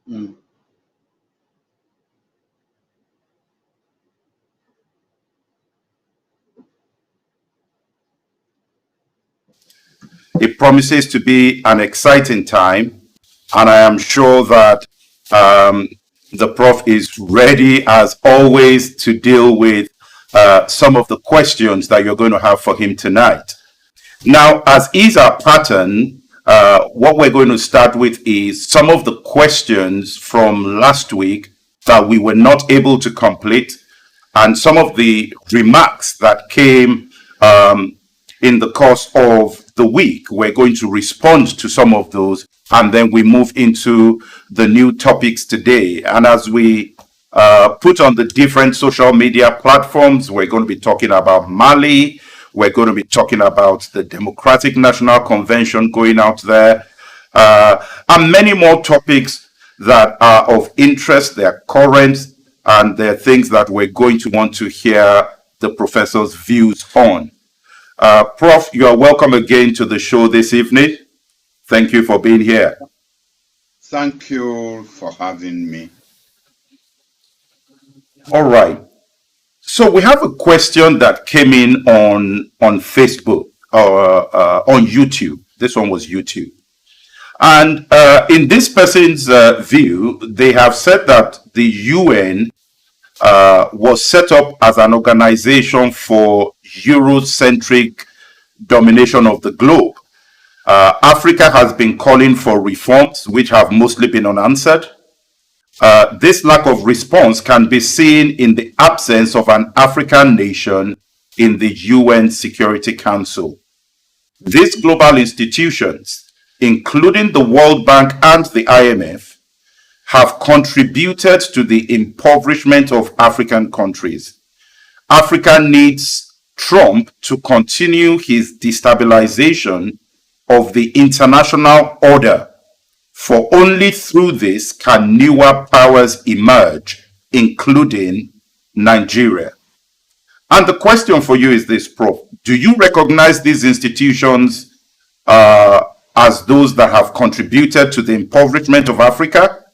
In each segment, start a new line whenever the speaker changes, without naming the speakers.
Mm.
It promises to be an exciting time, and I am sure that the Prof is ready, as always, to deal with some of the questions that you're going to have for him tonight. Now, as is our pattern, what we're going to start with is some of the questions from last week that we were not able to complete, and some of the remarks that came in the course of the week. We're going to respond to some of those, and then we move into the new topics today. And as we put on the different social media platforms, we're going to be talking about Mali. We're going to be talking about the Democratic National Convention going out there, and many more topics that are of interest. They're current, and they're things that we're going to want to hear the professor's views on. Prof, you are welcome again to the show this evening. Thank you for being here.
Thank you for having me.
All right. So we have a question that came in on Facebook or on YouTube. This one was YouTube. And in this person's view, they have said that the UN was set up as an organization for Eurocentric domination of the globe. Africa has been calling for reforms, which have mostly been unanswered. This lack of response can be seen in the absence of an African nation in the UN Security Council. These global institutions, including the World Bank and the IMF, have contributed to the impoverishment of African countries. Africa needs Trump to continue his destabilization of the international order, for only through this can newer powers emerge, including Nigeria. And the question for you is this, Prof. Do you recognize these institutions as those that have contributed to the impoverishment of Africa?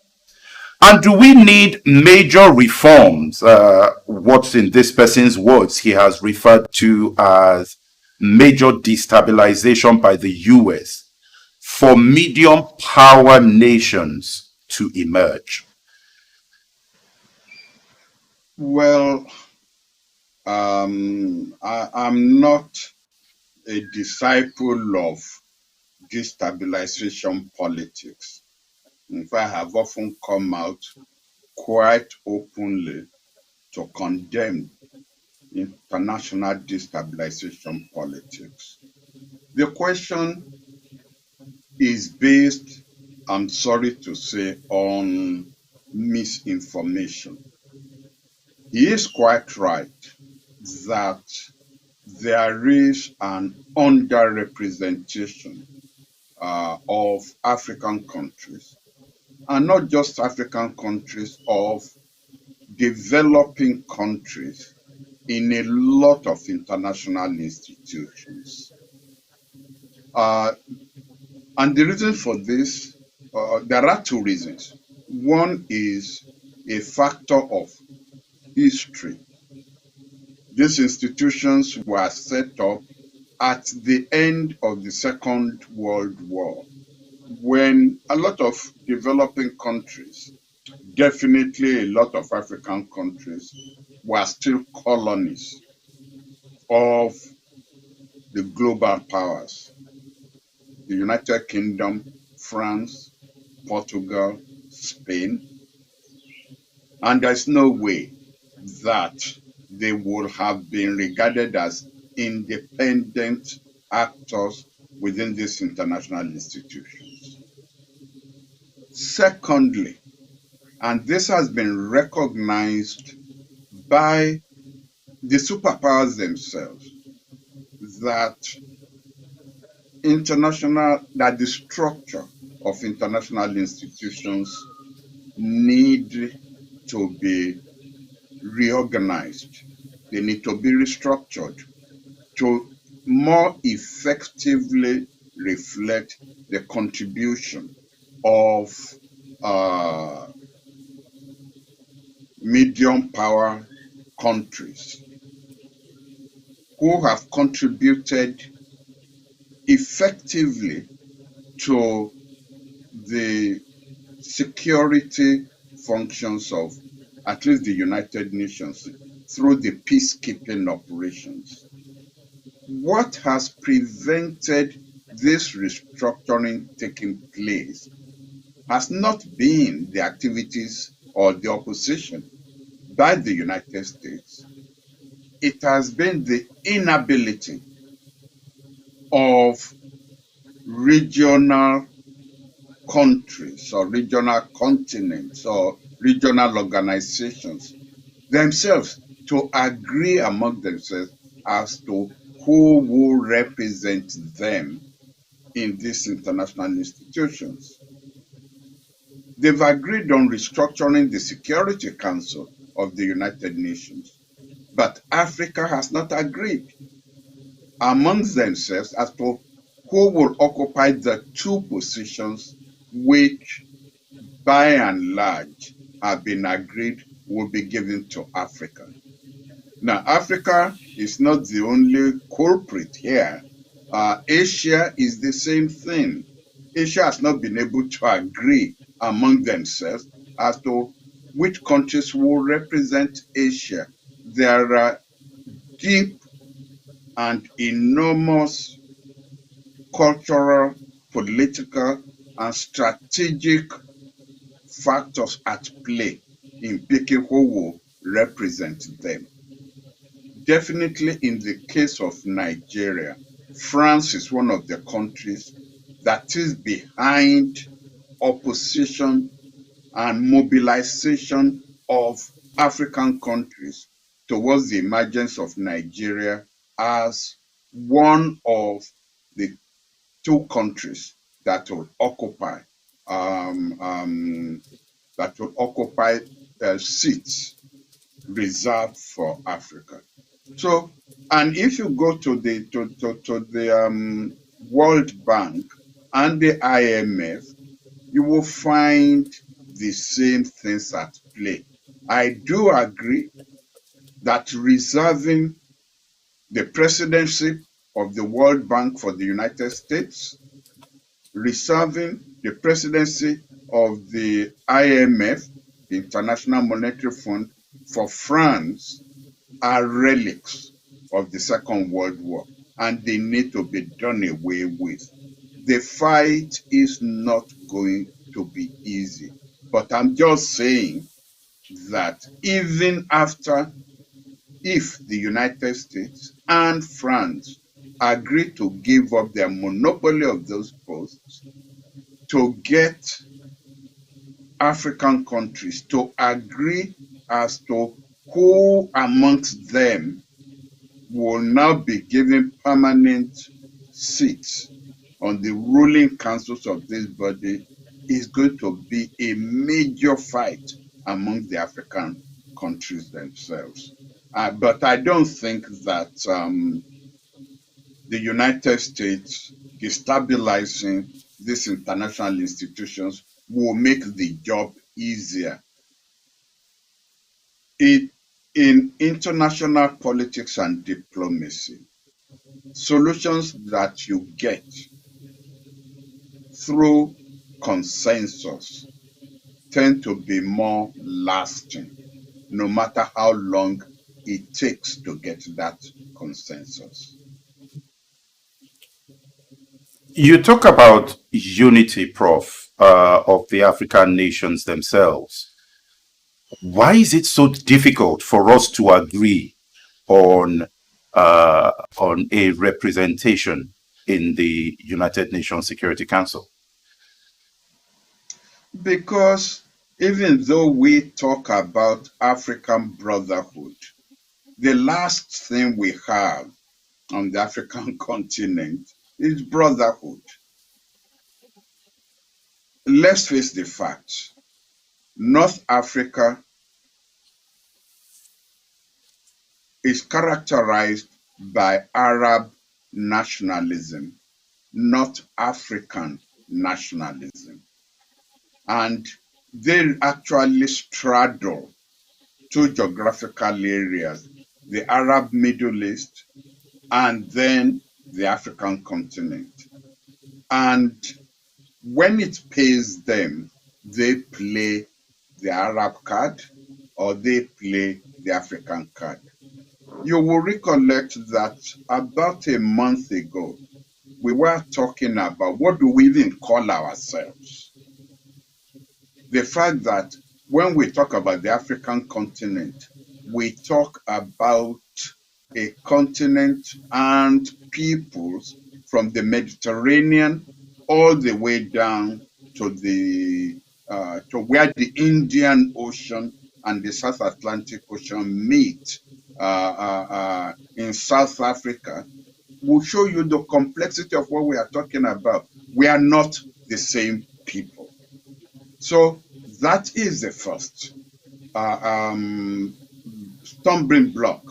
And do we need major reforms? What's in this person's words he has referred to as major destabilization by the US for medium power nations to emerge?
Well, I'm not a disciple of destabilization politics. In fact, I have often come out quite openly to condemn international destabilization politics. The question is based, I'm sorry to say, on misinformation. He is quite right that there is an underrepresentation of African countries, and not just African countries, of developing countries in a lot of international institutions. And the reason for this, there are two reasons. One is a factor of history. These institutions were set up at the end of the Second World War, when a lot of developing countries, definitely a lot of African countries, were still colonies of the global powers. The United Kingdom, France, Portugal, Spain. And there's no way that they would have been regarded as independent actors within these international institutions. Secondly, and this has been recognized by the superpowers themselves, that the structure of international institutions need to be reorganized. They need to be restructured to more effectively reflect the contribution of uh, medium power countries who have contributed effectively to the security functions of at least the United Nations through the peacekeeping operations. What has prevented this restructuring taking place has not been the activities or the opposition by the United States. It has been the inability of regional countries or regional continents or regional organizations themselves to agree among themselves as to who will represent them in these international institutions. They've agreed on restructuring the Security Council of the United Nations, but Africa has not agreed amongst themselves as to who will occupy the two positions which, by and large, have been agreed will be given to Africa. Now, Africa is not the only culprit here. Asia is the same thing. Asia has not been able to agree among themselves as to which countries will represent Asia. There are deep and enormous cultural, political, and strategic factors at play in picking who will represent them. Definitely in the case of Nigeria, France is one of the countries that is behind opposition and mobilization of African countries towards the emergence of Nigeria as one of the two countries that will occupy seats reserved for Africa. So, and if you go to the World Bank and the IMF, you will find the same things at play. I do agree that reserving the presidency of the World Bank for the United States, reserving the presidency of the IMF, the International Monetary Fund, for France are relics of the Second World War, and they need to be done away with. The fight is not going to be easy, but I'm just saying that even after, if the United States and France agree to give up their monopoly of those posts to get African countries to agree as to who amongst them will now be given permanent seats on the ruling councils of this body, is going to be a major fight among the African countries themselves. But I don't think that the United States destabilizing these international institutions will make the job easier. In international politics and diplomacy, solutions that you get through consensus tend to be more lasting, no matter how long it takes to get that consensus.
You talk about unity, Prof, of the African nations themselves. Why is it so difficult for us to agree on a representation in the United Nations Security Council?
Because even though we talk about African brotherhood, the last thing we have on the African continent is brotherhood. Let's face the facts. North Africa is characterized by Arab nationalism, not African nationalism. And they actually straddle two geographical areas, the Arab Middle East and then the African continent. And when it pays them, they play the Arab card or they play the African card. You will recollect that about a month ago, we were talking about what do we even call ourselves? The fact that when we talk about the African continent, we talk about a continent and peoples from the Mediterranean all the way down to the to where the Indian Ocean and the South Atlantic Ocean meet in South Africa. Will show you the complexity of what we are talking about. We are not the same people. So that is the first stumbling block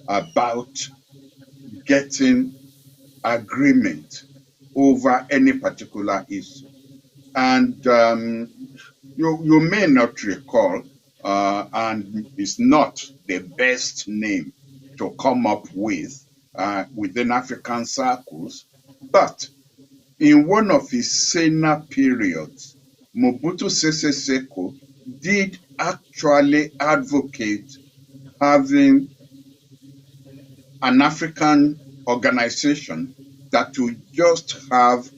about getting agreement over any particular issue. And you may not recall, and it's not the best name to come up with within African circles, but in one of his Sena periods, Mobutu Sese Seko did actually advocate having an African organization that would just have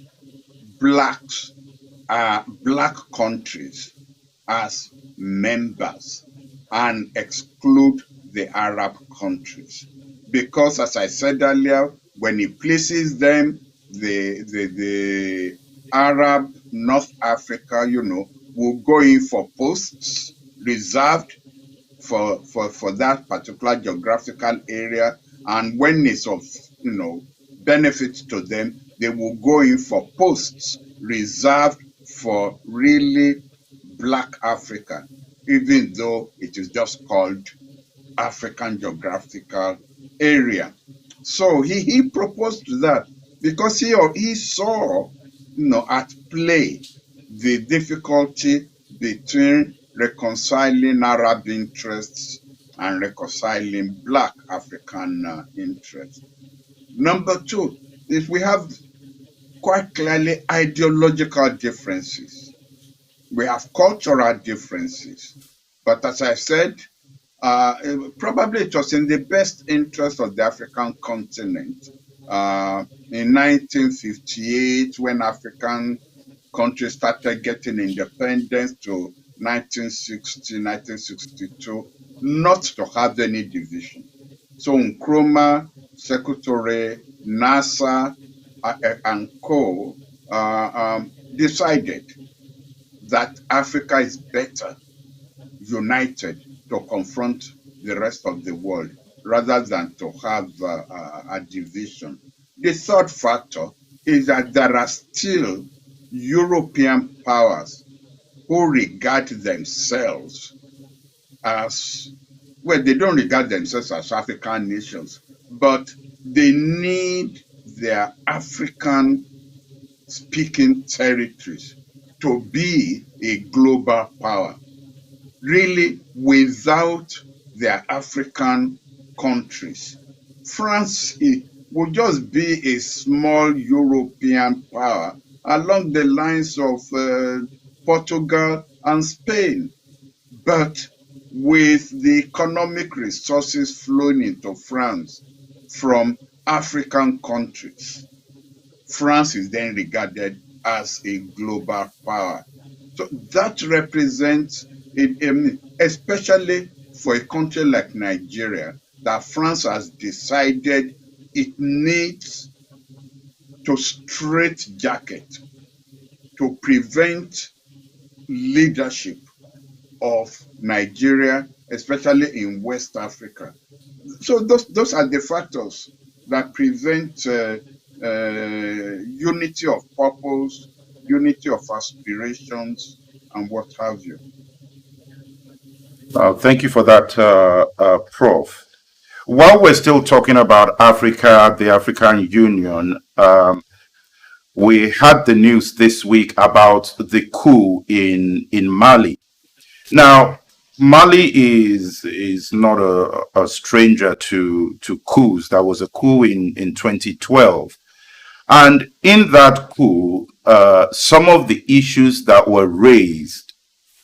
black countries as members and exclude the Arab countries. Because as I said earlier, when he places them, the Arab North Africa, will go in for posts reserved for that particular geographical area. And when it's of, benefit to them, they will go in for posts reserved for really Black Africa, even though it is just called African geographical area. So he proposed that because he saw, at play the difficulty between reconciling Arab interests and reconciling Black African interests. Number two is we have quite clearly ideological differences. We have cultural differences. But as I said, probably it was in the best interest of the African continent. In 1958, when African countries started getting independence, to 1960, 1962, not to have any division. So Nkrumah, Secretary, NASA, and co. Decided that Africa is better united to confront the rest of the world rather than to have a division. The third factor is that there are still European powers who regard themselves as, well, they don't regard themselves as African nations, but they need their African speaking territories to be a global power. Really, without their African countries, France would just be a small European power along the lines of Portugal and Spain. But with the economic resources flowing into France from African countries, France is then regarded as a global power. So that represents, especially for a country like Nigeria, that France has decided it needs to straitjacket to prevent leadership of Nigeria, especially in West Africa. So those are the factors that prevent unity of purpose, unity of aspirations, and what have you.
Thank you for that, Prof. While we're still talking about Africa, the African Union, we had the news this week about the coup in Mali. Now, Mali is not a stranger to coups. There was a coup in 2012, and in that coup, some of the issues that were raised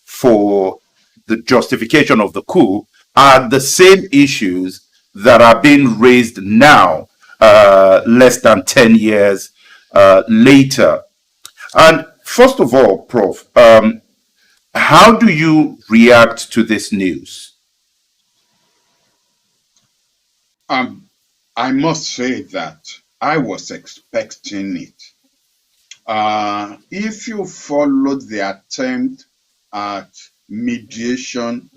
for the justification of the coup are the same issues that are being raised now, less than 10 years later. And first of all, Prof, how do you react to this news?
I must say that I was expecting it. If you followed the attempt at mediation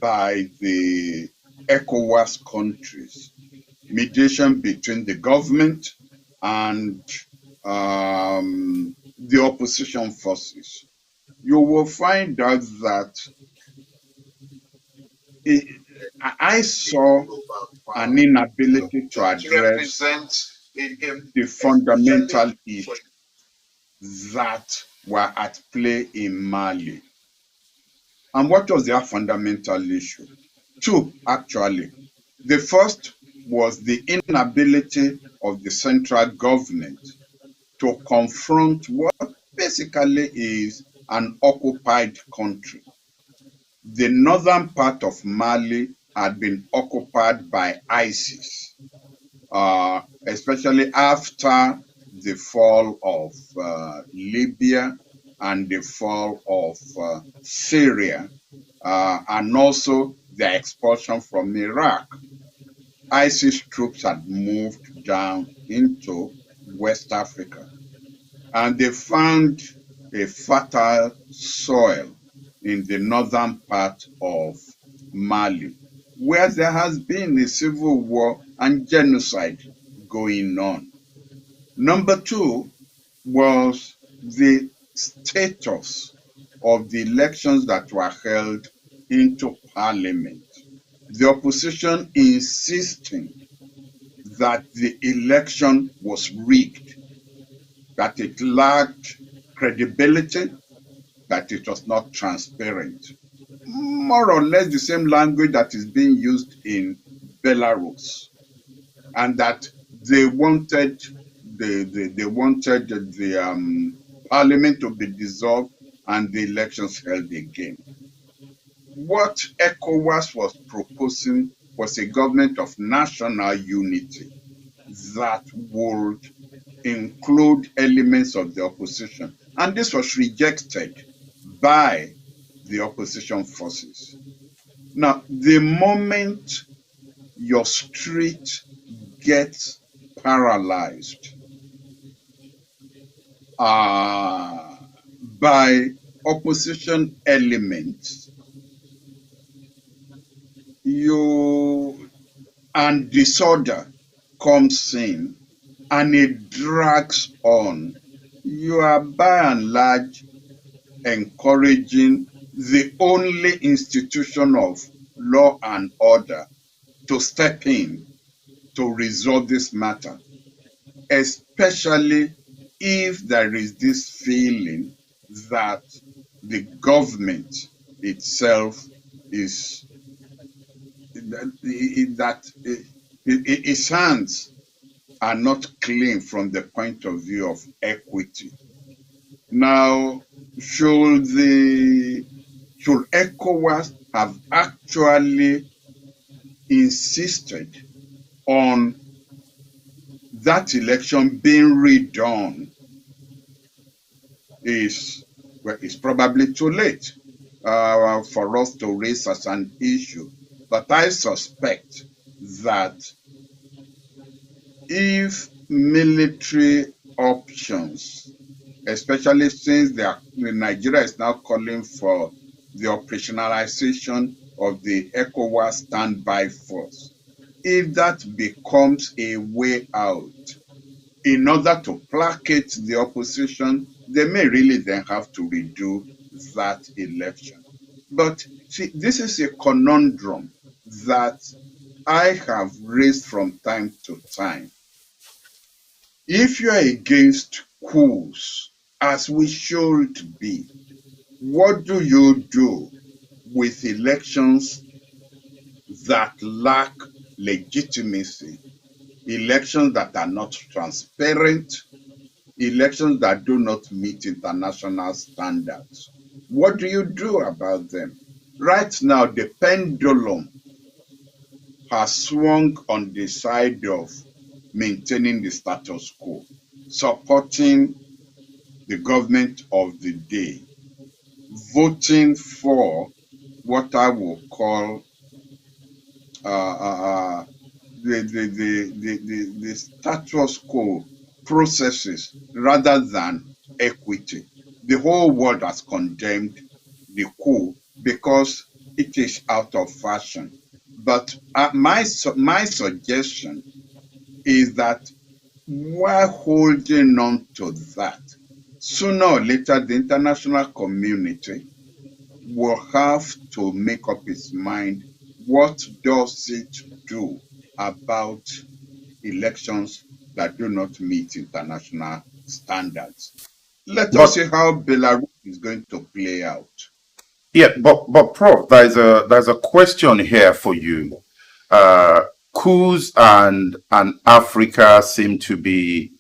by the ECOWAS countries, mediation between the government and the opposition forces, you will find out that it, I saw an inability to address the fundamental issues that were at play in Mali. And what was their fundamental issue? Two, actually. The first was the inability of the central government to confront what basically is an occupied country. The northern part of Mali had been occupied by ISIS, especially after the fall of Libya and the fall of Syria, and also the expulsion from Iraq. ISIS troops had moved down into West Africa, and they found a fertile soil in the northern part of Mali, where there has been a civil war and genocide going on. Number two was the status of the elections that were held into parliament. The opposition insisting that the election was rigged, that it lacked credibility, that it was not transparent. More or less the same language that is being used in Belarus, and that they wanted the parliament to be dissolved and the elections held again. What ECOWAS was proposing was a government of national unity that would include elements of the opposition. And this was rejected by the opposition forces. Now, the moment your street gets paralyzed by opposition elements, and disorder comes in and it drags on, you are by and large encouraging the only institution of law and order to step in to resolve this matter, especially if there is this feeling that the government itself is that its hands are not clean from the point of view of equity. Now, should ECOWAS have actually insisted on that election being redone? Is probably too late for us to raise as an issue. But I suspect that if military options, especially since Nigeria is now calling for the operationalization of the ECOWAS standby force, if that becomes a way out in order to placate the opposition, they may really then have to redo that election. But see, this is a conundrum that I have raised from time to time. If you are against coups, as we should be, what do you do with elections that lack legitimacy, elections that are not transparent, elections that do not meet international standards. What do you do about them? Right now, the pendulum has swung on the side of maintaining the status quo, supporting the government of the day, voting for what I will call the status quo processes rather than equity. The whole world has condemned the coup because it is out of fashion. But my suggestion is that while holding on to that, sooner or later the international community will have to make up its mind what does it do about elections that do not meet international standards. Let us
But
see how Belarus is going to play out.
yeah, but Prof, there's a question here for you. Coups and Africa seem to be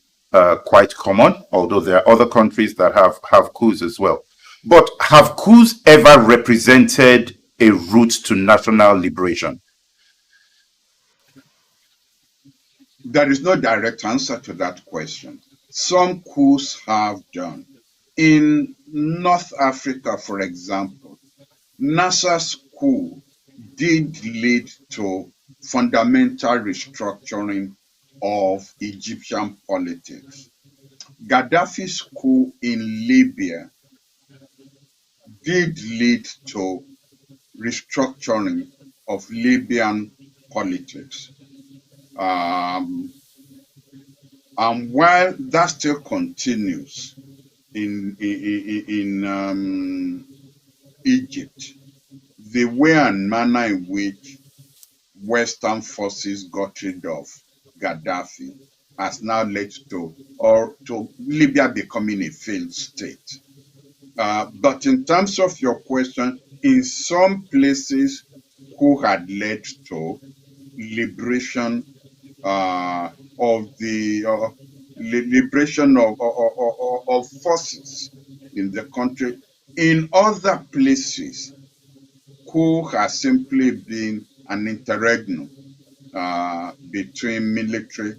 quite common, although there are other countries that have coups as well. But have coups ever represented a route to national liberation?
There is no direct answer to that question. Some coups have done. In North Africa, for example, NASA's coup did lead to fundamental restructuring of Egyptian politics. Gaddafi's coup in Libya did lead to restructuring of Libyan politics. Um, and while that still continues in Egypt, the way and manner in which Western forces got rid of Gaddafi has now led to Libya becoming a failed state. But in terms of your question, in some places who had led to liberation of the liberation of forces in the country, in other places who has simply been an interregnum between military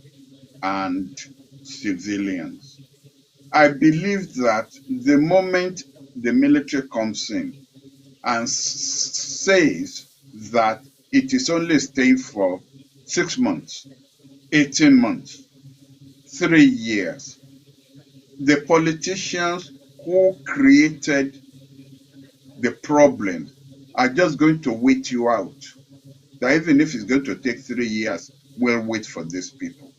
and civilians. I believe that the moment the military comes in and says that it is only staying for 6 months, 18 months, 3 years, the politicians who created the problems are just going to wait you out. That even if it's going to take 3 years, we'll wait for these people.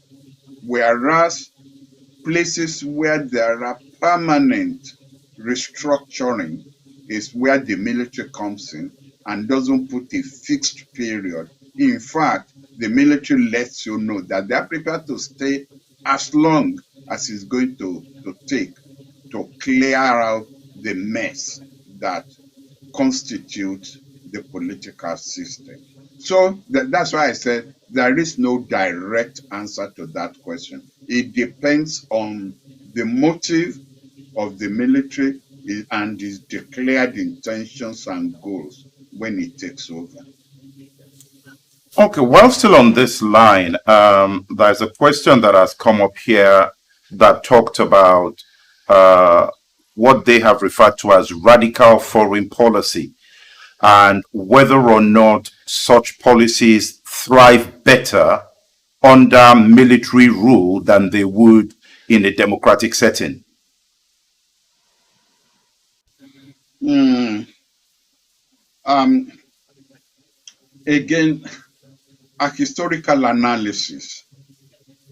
Whereas places where there are permanent restructuring is where the military comes in and doesn't put a fixed period. In fact, the military lets you know that they are prepared to stay as long as it's going to take to clear out the mess that constitutes the political system. So that's why I said there is no direct answer to that question. It depends on the motive of the military and its declared intentions and goals when it takes over.
Okay, while still on this line, there's a question that has come up here that talked about uh, what they have referred to as radical foreign policy and whether or not such policies thrive better under military rule than they would in a democratic setting.
Mm, um, again, a historical analysis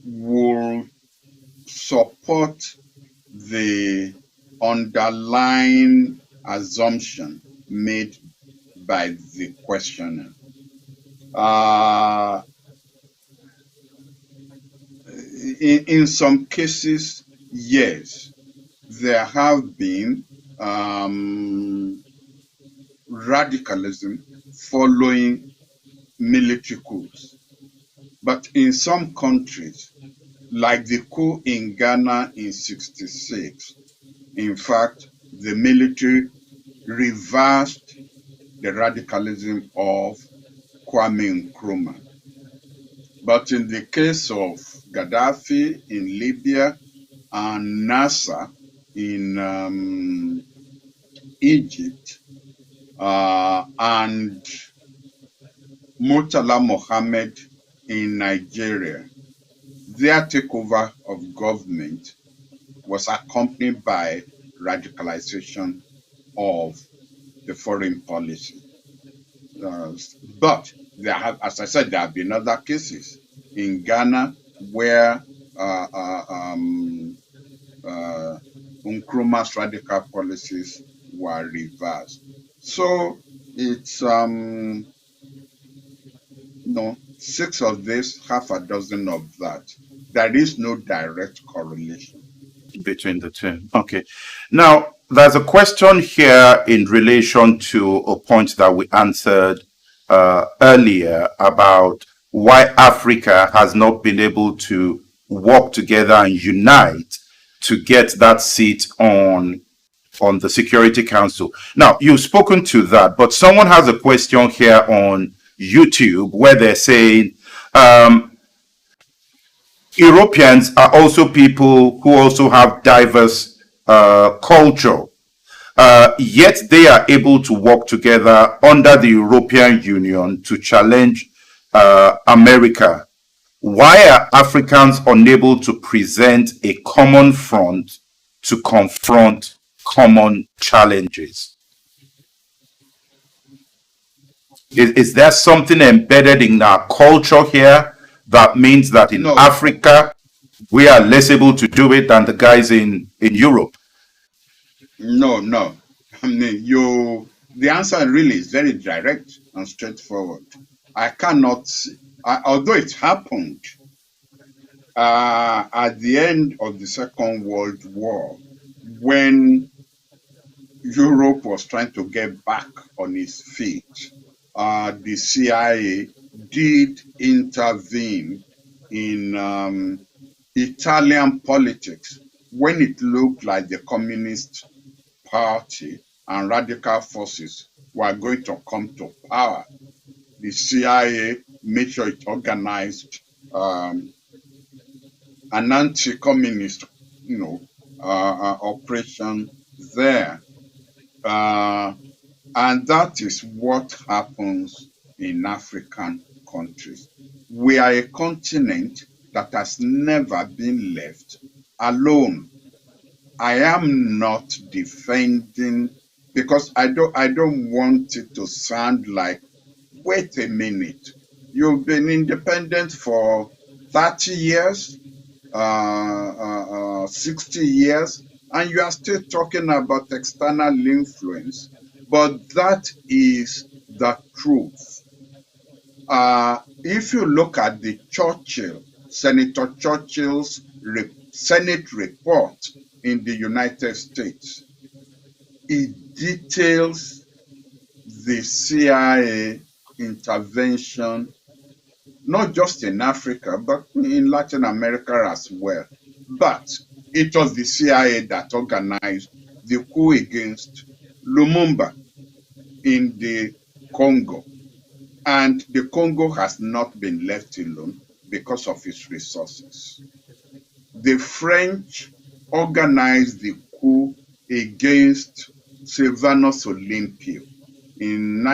will support the underlying assumption made by the questioner. Uh, in some cases, yes, there have been radicalism following military coups. But in some countries, like the coup in Ghana in 66, in fact, the military reversed the radicalism of Kwame Nkrumah. But in the case of Gaddafi in Libya and Nasser in Egypt and Murtala Mohammed in Nigeria, their takeover of government was accompanied by radicalization of the foreign policy. But there have, as I said, there have been other cases in Ghana where Nkrumah's radical policies were reversed. So it's six of this, half a dozen of that. There is no direct correlation
between the two. Okay. Now, there's a question here in relation to a point that we answered earlier about why Africa has not been able to work together and unite to get that seat on the Security Council. Now, you've spoken to that, but someone has a question here on YouTube where they're saying, Europeans are also people who also have diverse culture, yet they are able to work together under the European Union to challenge America. Why are Africans unable to present a common front to confront common challenges? Is there something embedded in our culture here that means that in Africa we are less able to do it than the guys in Europe?
No. I mean, the answer really is very direct and straightforward. I cannot see, although it happened at the end of the Second World War, when Europe was trying to get back on its feet, the CIA did intervene in Italian politics when it looked like the Communist Party and radical forces were going to come to power. The CIA made sure it organized an anti-communist, operation there. And that is what happens in African countries. We are a continent that has never been left alone. I am not defending, because I don't want it to sound like, wait a minute, you've been independent for 30 years, 60 years, and you are still talking about external influence. But that is the truth. If you look at the Senator Churchill's Senate report in the United States, it details the CIA intervention, not just in Africa, but in Latin America as well. But it was the CIA that organized the coup against Lumumba in the Congo. And the Congo has not been left alone because of its resources. The French organized the coup against Sylvanus Olympio in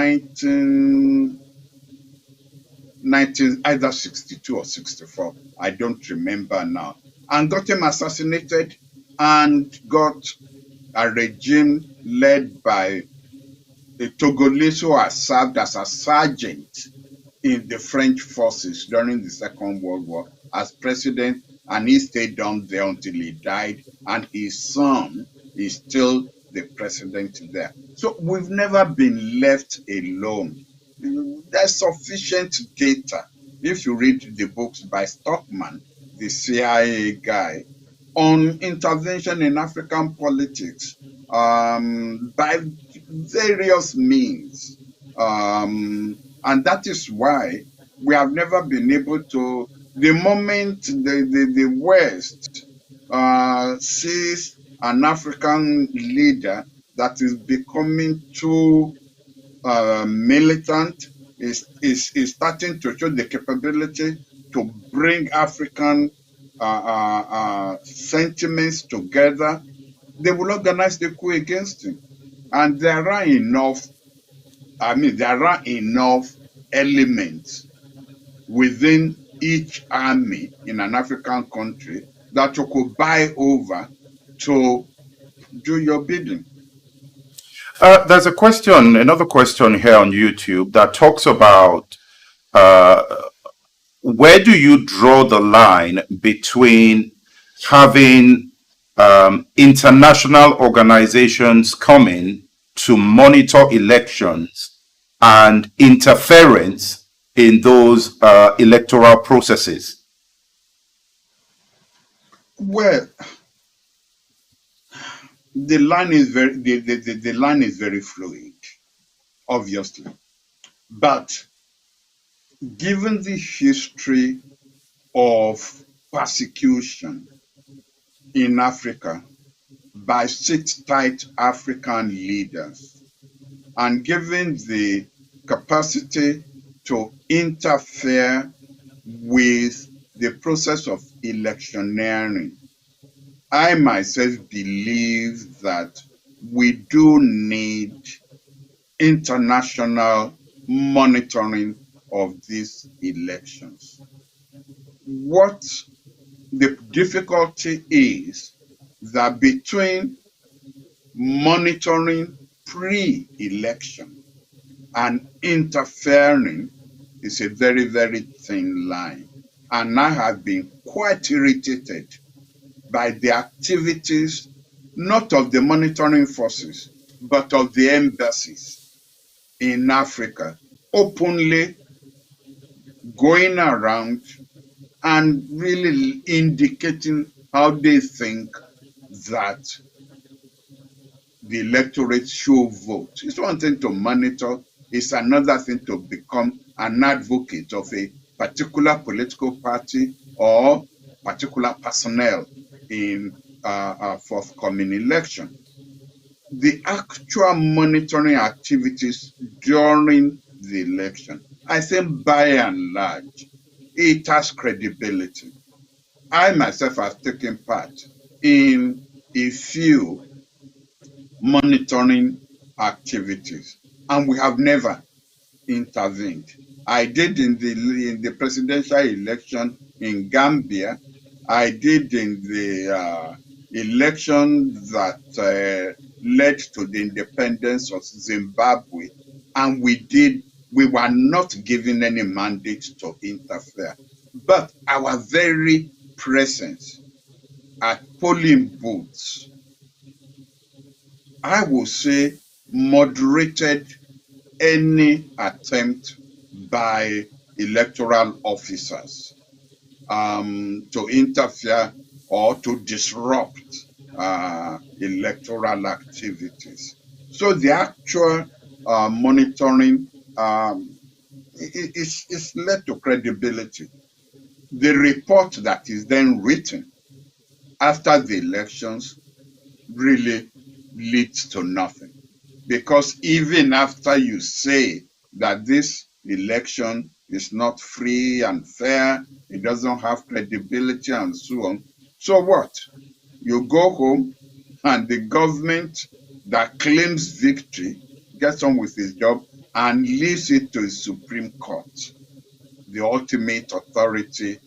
either 62 or 64, I don't remember now, and got him assassinated and got a regime led by a Togolese who has served as a sergeant in the French forces during the Second World War as president, and he stayed down there until he died, and his son is still the president there. So we've never been left alone. There's sufficient data. If you read the books by Stockman, the CIA guy, on intervention in African politics by various means. And that is why we have never been able to, the moment the West sees an African leader that is becoming too militant, is starting to show the capability to bring African sentiments together, they will organize the coup against him. And there are enough, there are enough elements within each army in an African country that you could buy over to do your bidding.
There's another question here on YouTube that talks about where do you draw the line between having international organizations coming to monitor elections and interference in those electoral processes?
Well, the line is the line is very fluid, obviously. But given the history of persecution in Africa by state African leaders, and given the capacity to interfere with the process of electioneering, I myself believe that we do need international monitoring of these elections. What the difficulty is that between monitoring pre-election and interfering is a very, very thin line. And I have been quite irritated by the activities, not of the monitoring forces, but of the embassies in Africa, openly going around and really indicating how they think that the electorate should vote. It's one thing to monitor, it's another thing to become an advocate of a particular political party or particular personnel in a forthcoming election. The actual monitoring activities during the election, I think by and large, it has credibility. I myself have taken part in a few monitoring activities, and we have never intervened. I did in the presidential election in Gambia. I did in the election that led to the independence of Zimbabwe, and we were not given any mandate to interfere. But our very presence at polling booths, I would say, moderated any attempt by electoral officers to interfere or to disrupt electoral activities. So the actual monitoring is led to credibility. The report that is then written after the elections really leads to nothing. Because even after you say that this election is not free and fair, it doesn't have credibility and so on, so what? You go home and the government that claims victory gets on with his job and leaves it to the Supreme Court, the ultimate authority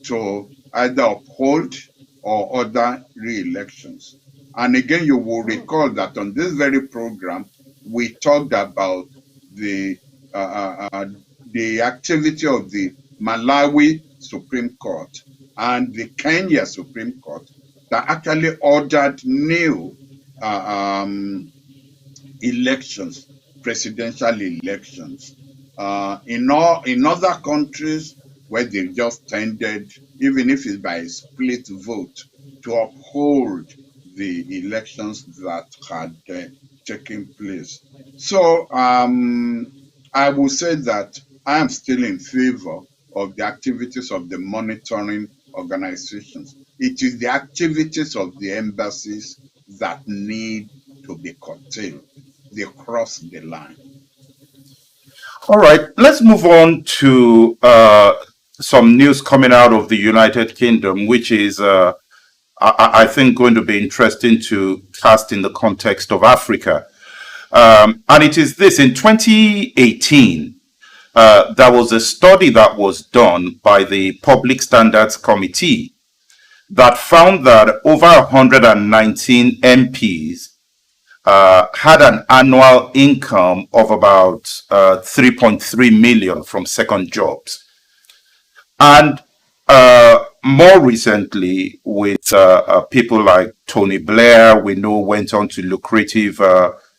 to either uphold or order re-elections. And again, you will recall that on this very program, we talked about the activity of the Malawi Supreme Court and the Kenya Supreme Court that actually ordered new elections, presidential elections. In other countries where they just tended, even if it's by a split vote, to uphold the elections that had taking place. So I will say that I am still in favor of the activities of the monitoring organizations. It is the activities of the embassies that need to be curtailed. They cross the line.
All right, let's move on to some news coming out of the United Kingdom, which is, I think, going to be interesting to cast in the context of Africa. And it is this: in 2018, there was a study that was done by the Public Standards Committee that found that over 119 MPs had an annual income of about 3.3 million from second jobs. And more recently, with people like Tony Blair, we know went on to lucrative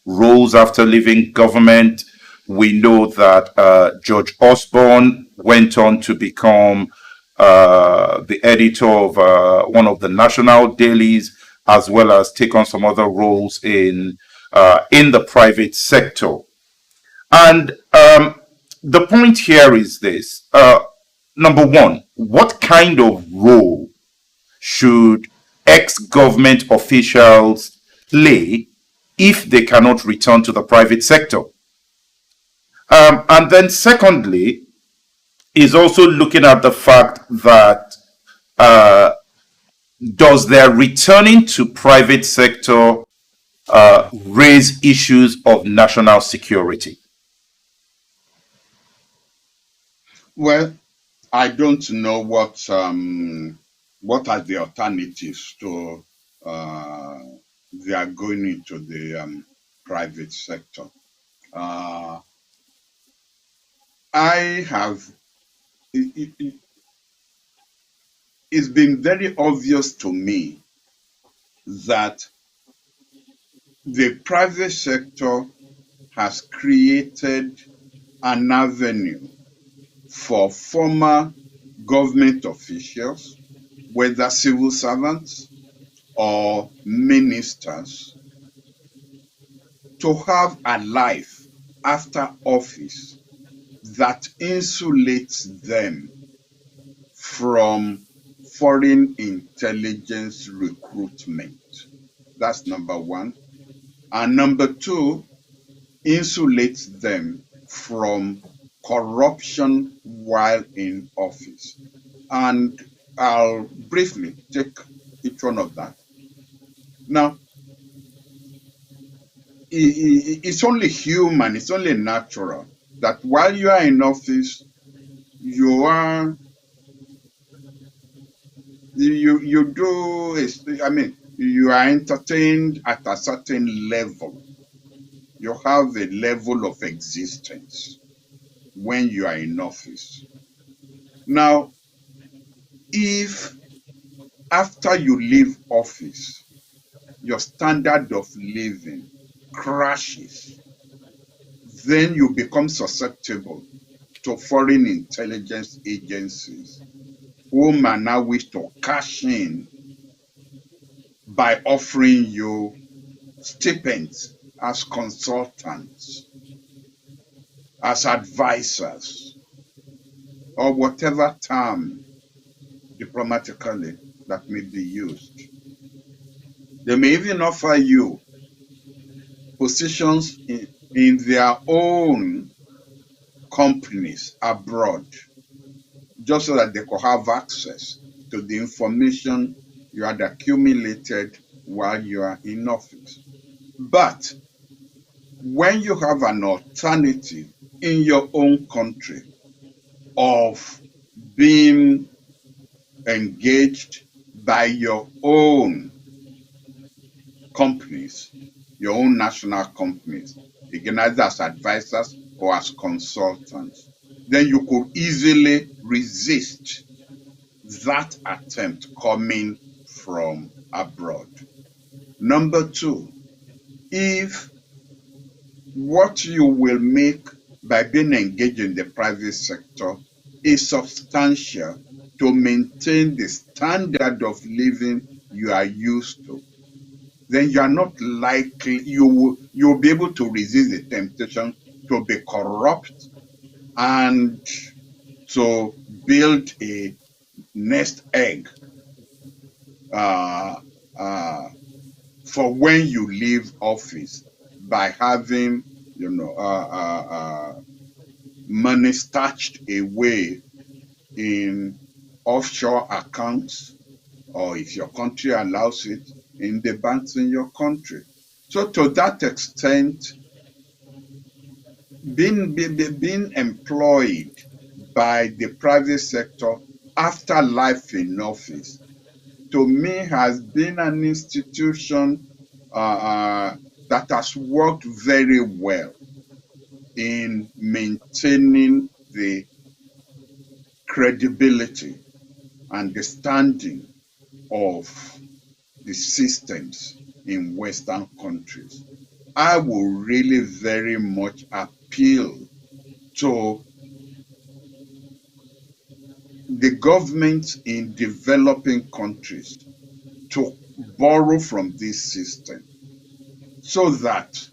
roles after leaving government. We know that George Osborne went on to become the editor of one of the national dailies, as well as take on some other roles in the private sector. And the point here is this: number one, what kind of role should ex-government officials play if they cannot return to the private sector? And then secondly, is also looking at the fact that does their returning to private sector raise issues of national security?
Well, I don't know what are the alternatives to they are going into the private sector. I have it's been very obvious to me that the private sector has created an avenue for former government officials, whether civil servants or ministers, to have a life after office that insulates them from foreign intelligence recruitment. That's number one. And number two, insulates them from corruption while in office. And I'll briefly take each one of that. Now, it's only human, it's only natural that while you are in office, you are you do I mean you are entertained at a certain level. You have a level of existence when you are in office. Now, if after you leave office, your standard of living crashes, then you become susceptible to foreign intelligence agencies who may now wish to cash in by offering you stipends as consultants, as advisors, or whatever term diplomatically that may be used. They may even offer you positions in their own companies abroad, just so that they could have access to the information you had accumulated while you are in office. But when you have an alternative in your own country of being engaged by your own companies, your own national companies, again, either as advisors or as consultants, then you could easily resist that attempt coming from abroad. Number two, if what you will make by being engaged in the private sector is substantial to maintain the standard of living you are used to, then you are not likely, you'll be able to resist the temptation to be corrupt and to build a nest egg uh, uh, for when you leave office by having, money stashed away in offshore accounts, or if your country allows it, in the banks in your country. So to that extent, being employed by the private sector after life in office, to me, has been an institution that has worked very well in maintaining the credibility and the standing of the systems in Western countries. I will really very much appeal to the governments in developing countries to borrow from this system so that,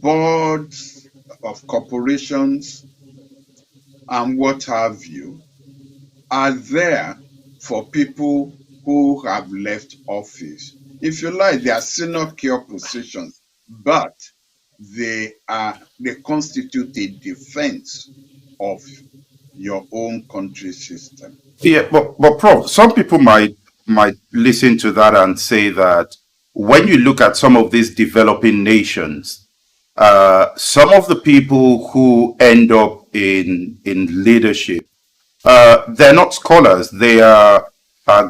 boards of corporations and what have you are there for people who have left office. If you like, they are sinecure positions, but they constitute a defense of your own country system.
Yeah, but Prof, some people might listen to that and say that when you look at some of these developing nations, some of the people who end up in leadership, they're not scholars. They are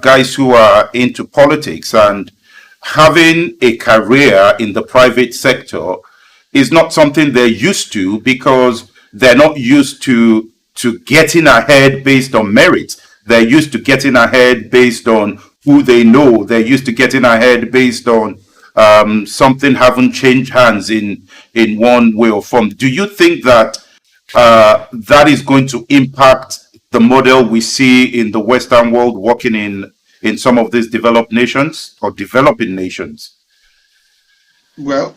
guys who are into politics, and having a career in the private sector is not something they're used to, because they're not used to getting ahead based on merit. They're used to getting ahead based on who they know. They're used to getting ahead based on something haven't changed hands in one way or form. Do you think that that is going to impact the model we see in the Western world working in some of these developed nations or developing nations?
Well,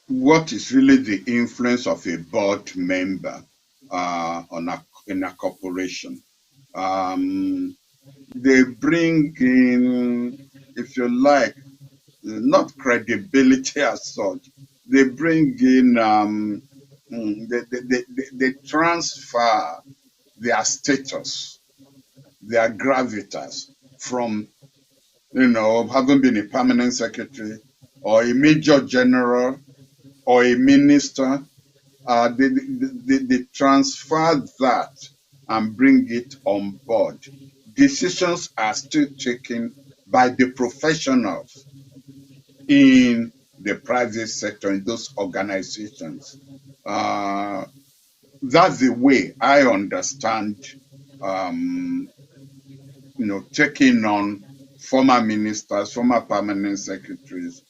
what is really the influence of a board member in a corporation? They bring in, if you like, not credibility as such. They bring in, they transfer their status, their gravitas from, having been a permanent secretary or a major general or a minister. They transfer that and bring it on board. Decisions are still taken by the professionals in the private sector, in those organizations. That's the way I understand, taking on former ministers, former permanent secretaries,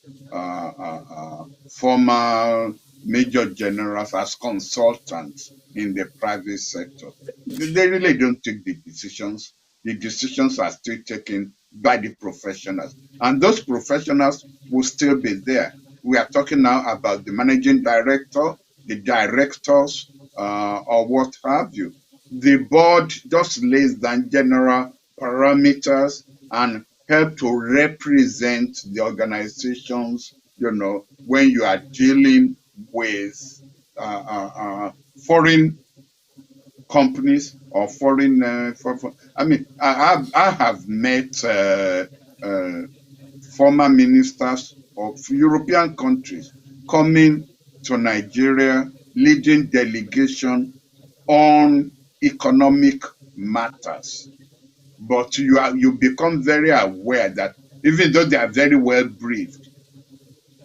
former major generals as consultants in the private sector. They really don't take the decisions. The decisions are still taken by the professionals. And those professionals will still be there. We are talking now about the managing director, the directors, or what have you. The board just lays down general parameters and help to represent the organizations, when you are dealing with foreign companies or foreign. I have met former ministers of European countries coming to Nigeria, leading delegation on economic matters. But you become very aware that even though they are very well briefed,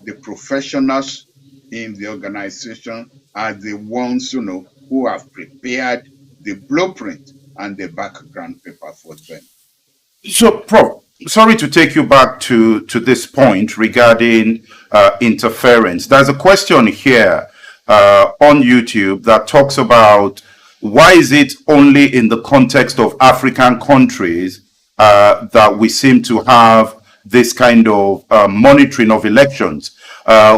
the professionals in the organization are the ones, who have prepared the blueprint and the background paper for them.
So, Prof, sorry to take you back to this point regarding interference. There's a question here on YouTube that talks about why is it only in the context of African countries that we seem to have this kind of monitoring of elections.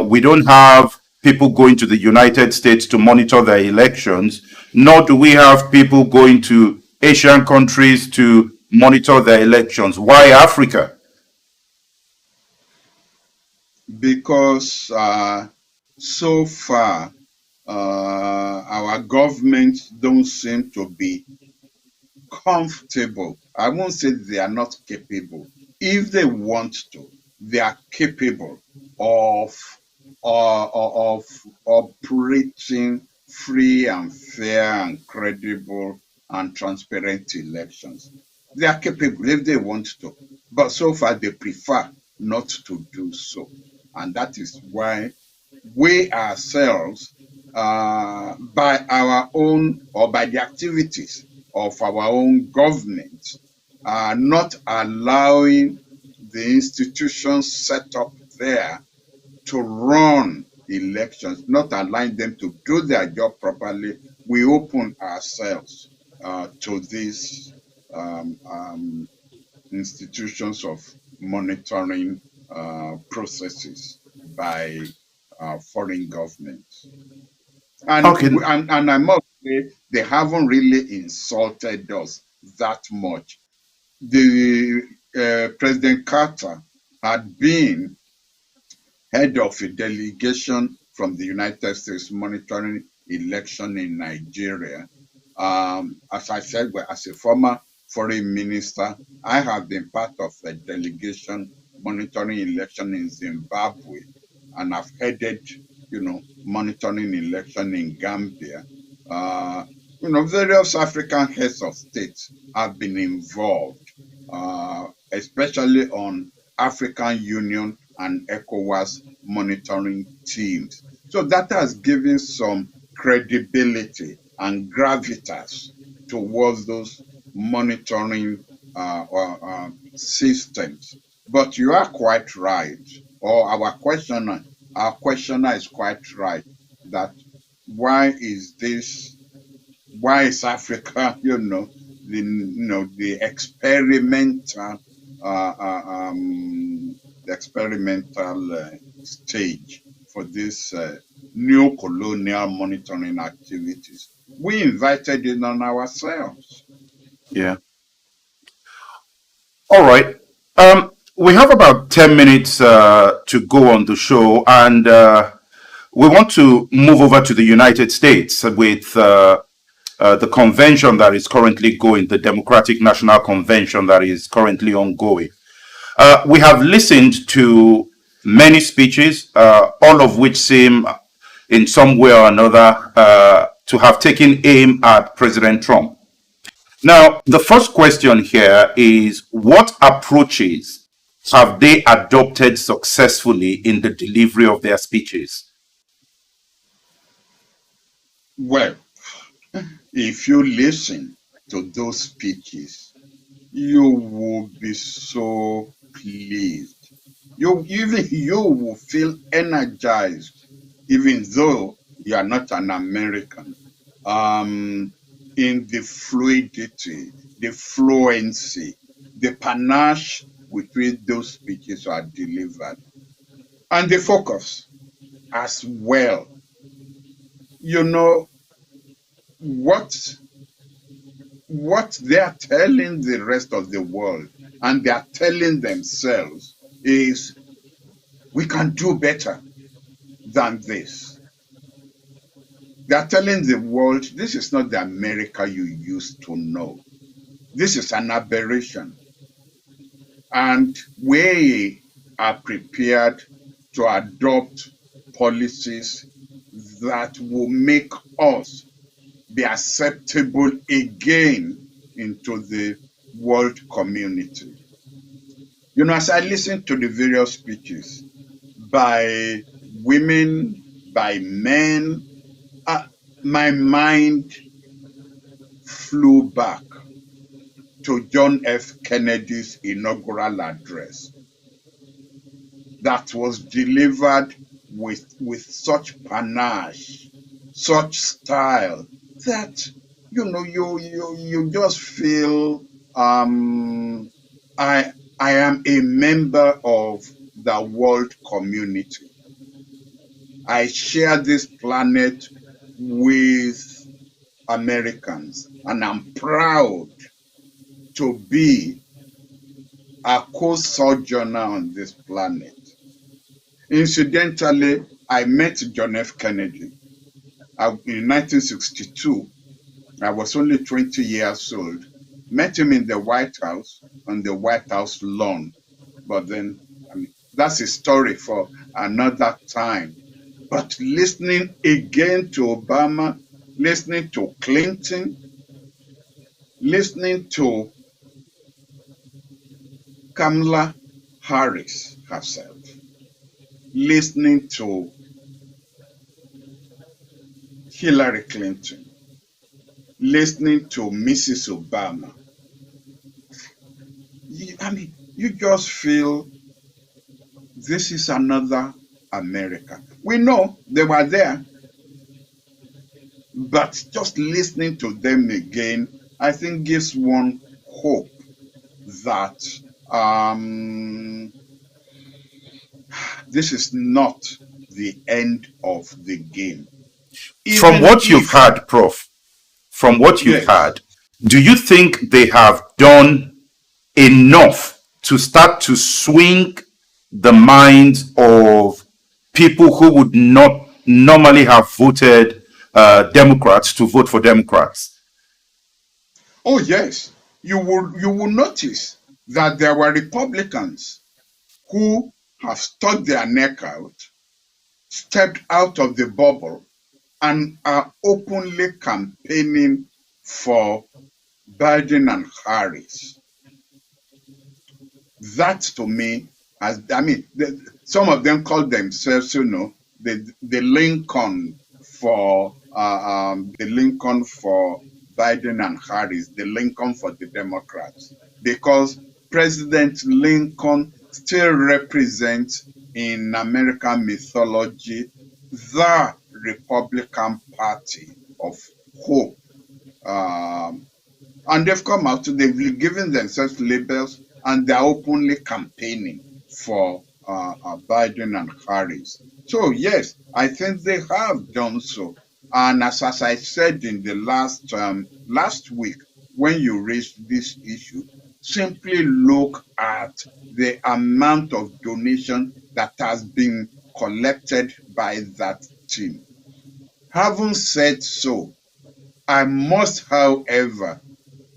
We don't have people going to the United States to monitor their elections, nor do we have people going to Asian countries to monitor their elections. Why Africa?
Because so far our governments don't seem to be comfortable. I won't say they are not capable. If they want to, they are capable of of operating free and fair and credible and transparent elections. They are capable if they want to, but so far they prefer not to do so. And that is why we ourselves, by our own or by the activities of our own government, are not allowing the institutions set up there to run elections, not allowing them to do their job properly. We open ourselves to these um, um, institutions of monitoring processes by foreign governments.
Okay.
And I must say, they haven't really insulted us that much. The President Carter had been head of a delegation from the United States monitoring election in Nigeria. As I said, well, as a former foreign minister, I have been part of a delegation monitoring election in Zimbabwe, and I've headed, monitoring election in Gambia. Uh, various African heads of states have been involved, especially on African Union and ECOWAS monitoring teams. So that has given some credibility and gravitas towards those monitoring systems. But you are quite right, or our questioner is quite right, that why is this why is Africa, the experimental, stage for this new colonial monitoring activities? We invited it on ourselves.
Yeah. All right. We have about 10 minutes to go on the show, and we want to move over to the United States with the convention that is currently going, the Democratic National Convention that is currently ongoing. We have listened to many speeches, all of which seem in some way or another to have taken aim at President Trump. Now, the first question here is what approaches have they adopted successfully in the delivery of their speeches?
Well, if you listen to those speeches, you will be so pleased. You will feel energized, even though you are not an American. In the fluidity, the fluency, the panache with which those speeches are delivered, and the focus as well. You know what what they are telling the rest of the world, and they are telling themselves, is we can do better than this. They are telling the world this is not the America you used to know. This is an aberration. And we are prepared to adopt policies that will make us be acceptable again into the world community. As I listen to the various speeches by women, by men, my mind flew back to John F. Kennedy's inaugural address that was delivered with such panache, such style, that you just feel I I am a member of the world community. I share this planet with Americans, and I'm proud to be a co-sojourner on this planet. Incidentally, I met John F. Kennedy in 1962. I was only 20 years old. Met him in the White House, on the White House lawn. But then, that's a story for another time. But listening again to Obama, listening to Clinton, listening to Kamala Harris herself, listening to Hillary Clinton, listening to Mrs. Obama, you just feel this is another America. We know they were there, but just listening to them again, I think gives one hope that this is not the end of the game.
From what you've had, Prof, from what you've had, do you think they have done enough to start to swing the minds of people who would not normally have voted Democrats to vote for Democrats?
Oh yes, you will notice that there were Republicans who have stuck their neck out, stepped out of the bubble, and are openly campaigning for Biden and Harris. That to me, some of them call themselves, the Lincoln for Biden and Harris, the Lincoln for the Democrats, because President Lincoln still represents in American mythology the Republican Party of hope. And they've come out, they've given themselves labels, and they're openly campaigning for Biden and Harris. So yes, I think they have done so. And as I said in the last week, when you raised this issue, simply look at the amount of donation that has been collected by that team. Having said so, I must, however,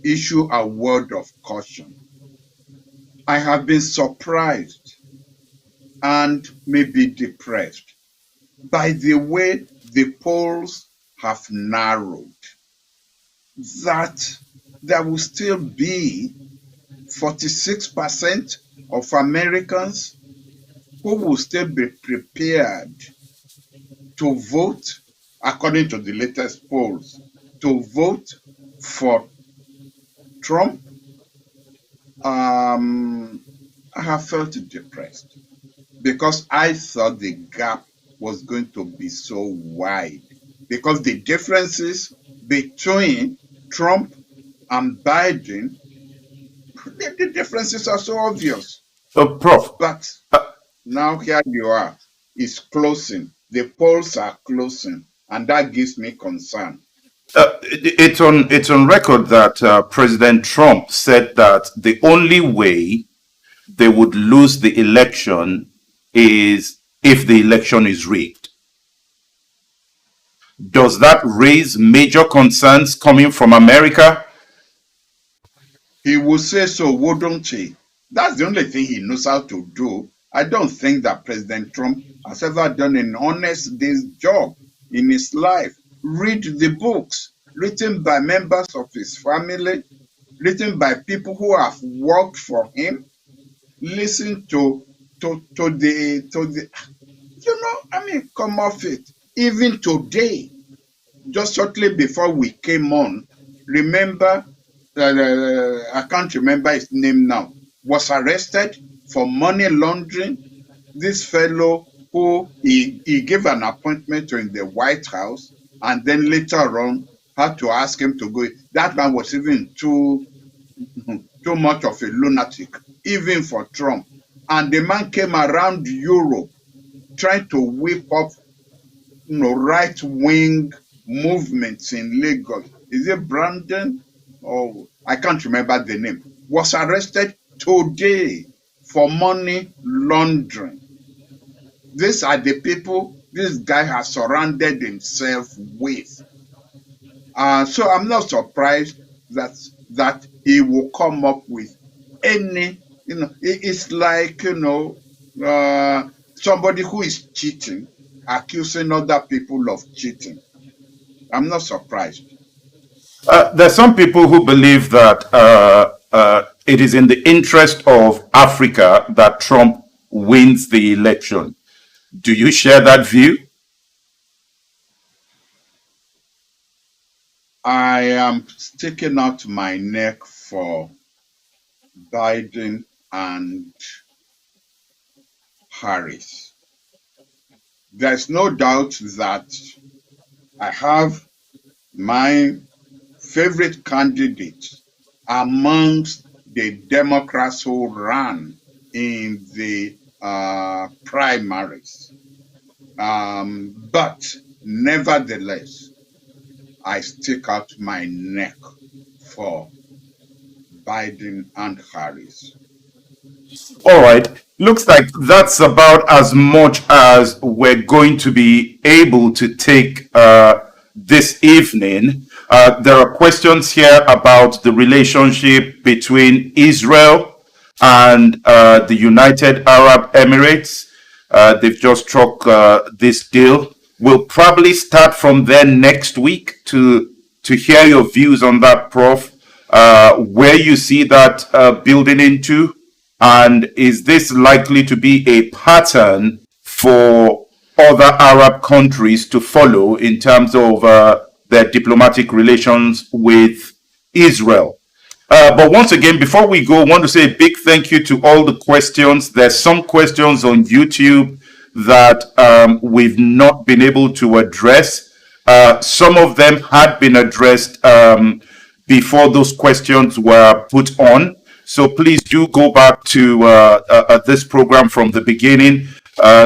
issue a word of caution. I have been surprised and maybe depressed by the way the polls have narrowed, that there will still be 46% of Americans who will still be prepared to vote, according to the latest polls, to vote for Trump. I have felt depressed because I thought the gap was going to be so wide, because the differences between Trump and Biden, the differences are so obvious.
Prof.
But now here you are, it's closing. The polls are closing, and that gives me concern.
It's on record that President Trump said that the only way they would lose the election is if the election is rigged. Does that raise major concerns coming from America?
He will say so, wouldn't he? That's the only thing he knows how to do. I don't think that President Trump has ever done an honest day's job in his life. Read the books written by members of his family, written by people who have worked for him. Listen to the come off it. Even today, just shortly before we came on, remember, I can't remember his name now, was arrested for money laundering. This fellow who he gave an appointment to in the White House, and then later on had to ask him to go. That man was even too much of a lunatic even for Trump. And the man came around Europe trying to whip up, right-wing movements in Lagos. Is it Brandon? Or I can't remember the name. Was arrested today for money laundering. These are the people this guy has surrounded himself with. So I'm not surprised that he will come up with any, it's like, somebody who is cheating, accusing other people of cheating. I'm not surprised.
There's some people who believe that it is in the interest of Africa that Trump wins the election. Do you share that view?
I am sticking out my neck for Biden and Harris. There's no doubt that I have my favorite candidates amongst the Democrats who ran in the primaries. But nevertheless, I stick out my neck for Biden and Harris.
All right. Looks like that's about as much as we're going to be able to take this evening. There are questions here about the relationship between Israel and the United Arab Emirates. They've just struck this deal. We'll probably start from there next week to hear your views on that, Prof. Where you see that building into, and is this likely to be a pattern for other Arab countries to follow in terms of their diplomatic relations with Israel? But once again, before we go, I want to say a big thank you to all the questions. There's some questions on YouTube that we've not been able to address. Some of them had been addressed before those questions were put on. So please do go back to this program from the beginning.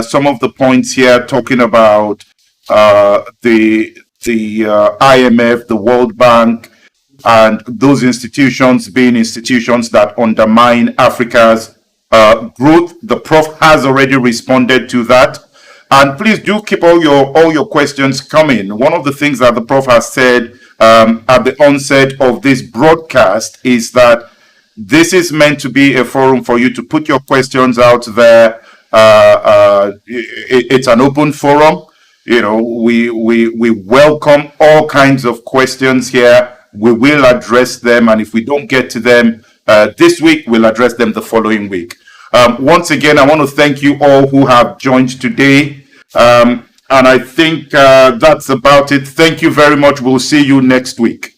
Some of the points here talking about the IMF, the World Bank, and those institutions being institutions that undermine Africa's growth. The Prof has already responded to that. And please do keep all your questions coming. One of the things that the Prof has said at the onset of this broadcast is that this is meant to be a forum for you to put your questions out there. It's an open forum. We welcome all kinds of questions here. We will address them, and if we don't get to them this week, we'll address them the following week. Once again, I want to thank you all who have joined today. And I think that's about it. Thank you very much. We'll see you next week.